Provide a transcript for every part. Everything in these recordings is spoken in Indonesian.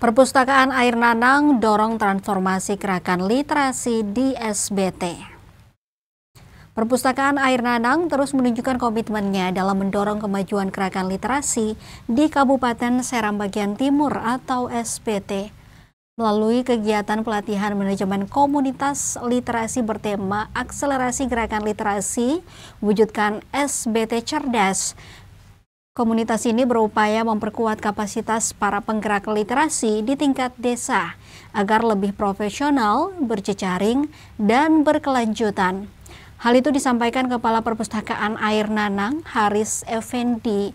Perpustakaan Air Nanang dorong transformasi gerakan literasi di SBT. Perpustakaan Air Nanang terus menunjukkan komitmennya dalam mendorong kemajuan gerakan literasi di Kabupaten Seram Bagian Timur atau SBT. Melalui kegiatan pelatihan manajemen komunitas literasi bertema akselerasi gerakan literasi, wujudkan SBT cerdas. Komunitas ini berupaya memperkuat kapasitas para penggerak literasi di tingkat desa agar lebih profesional, berjejaring, dan berkelanjutan. Hal itu disampaikan Kepala Perpustakaan Air Nanang, Haris Effendi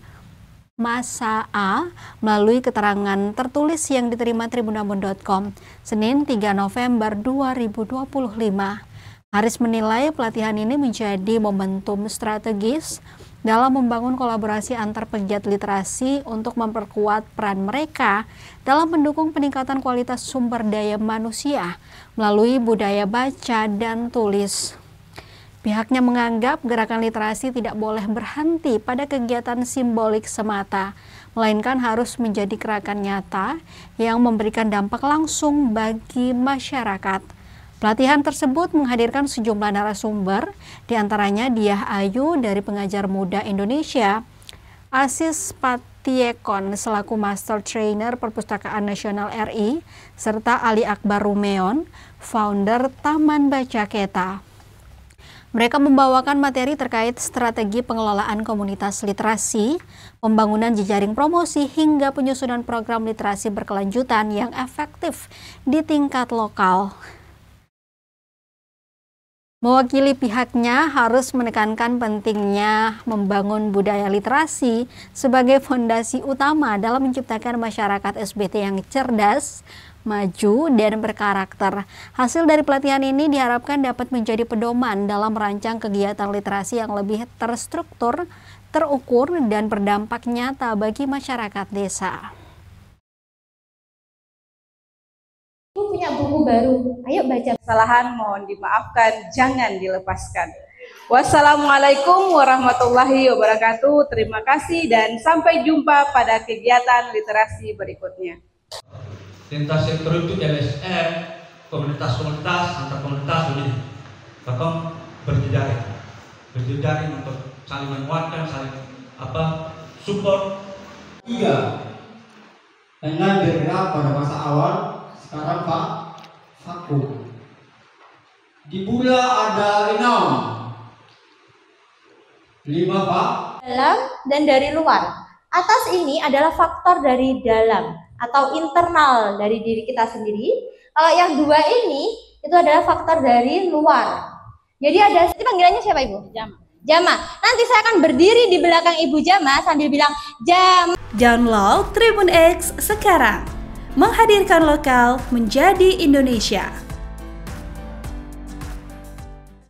Masa A, melalui keterangan tertulis yang diterima tribunambon.com, Senin 3 November 2025. Haris menilai pelatihan ini menjadi momentum strategis dalam membangun kolaborasi antar pegiat literasi untuk memperkuat peran mereka dalam mendukung peningkatan kualitas sumber daya manusia melalui budaya baca dan tulis. Pihaknya menganggap gerakan literasi tidak boleh berhenti pada kegiatan simbolik semata, melainkan harus menjadi gerakan nyata yang memberikan dampak langsung bagi masyarakat. Pelatihan tersebut menghadirkan sejumlah narasumber, diantaranya Diah Ayu dari Pengajar Muda Indonesia, Asis Patiekon selaku Master Trainer Perpustakaan Nasional RI, serta Ali Akbar Rumeon, founder Taman Baca Keta. Mereka membawakan materi terkait strategi pengelolaan komunitas literasi, pembangunan jejaring promosi, hingga penyusunan program literasi berkelanjutan yang efektif di tingkat lokal. Mewakili pihaknya harus menekankan pentingnya membangun budaya literasi sebagai fondasi utama dalam menciptakan masyarakat SBT yang cerdas, maju, dan berkarakter. Hasil dari pelatihan ini diharapkan dapat menjadi pedoman dalam merancang kegiatan literasi yang lebih terstruktur, terukur, dan berdampak nyata bagi masyarakat desa. Punya buku baru, ayo baca. Kesalahan mohon dimaafkan, jangan dilepaskan. Wassalamualaikum warahmatullahi wabarakatuh. Terima kasih dan sampai jumpa pada kegiatan literasi berikutnya. Lintas sektor itu LSM, komunitas-komunitas, antar komunitas ini kakak berjejaring untuk saling menguatkan, saling support. Iya, dengan bergerak pada masa awal. Sekarang Pak, vakum. Di Bula ada 5 Pak. Dalam dan dari luar. Atas ini adalah faktor dari dalam atau internal dari diri kita sendiri. Kalau yang dua ini itu adalah faktor dari luar. Jadi ada, ini panggilannya siapa Ibu? Jama. Jama. Nanti saya akan berdiri di belakang Ibu Jama sambil bilang Jam. Download Tribun X sekarang. Menghadirkan lokal menjadi Indonesia.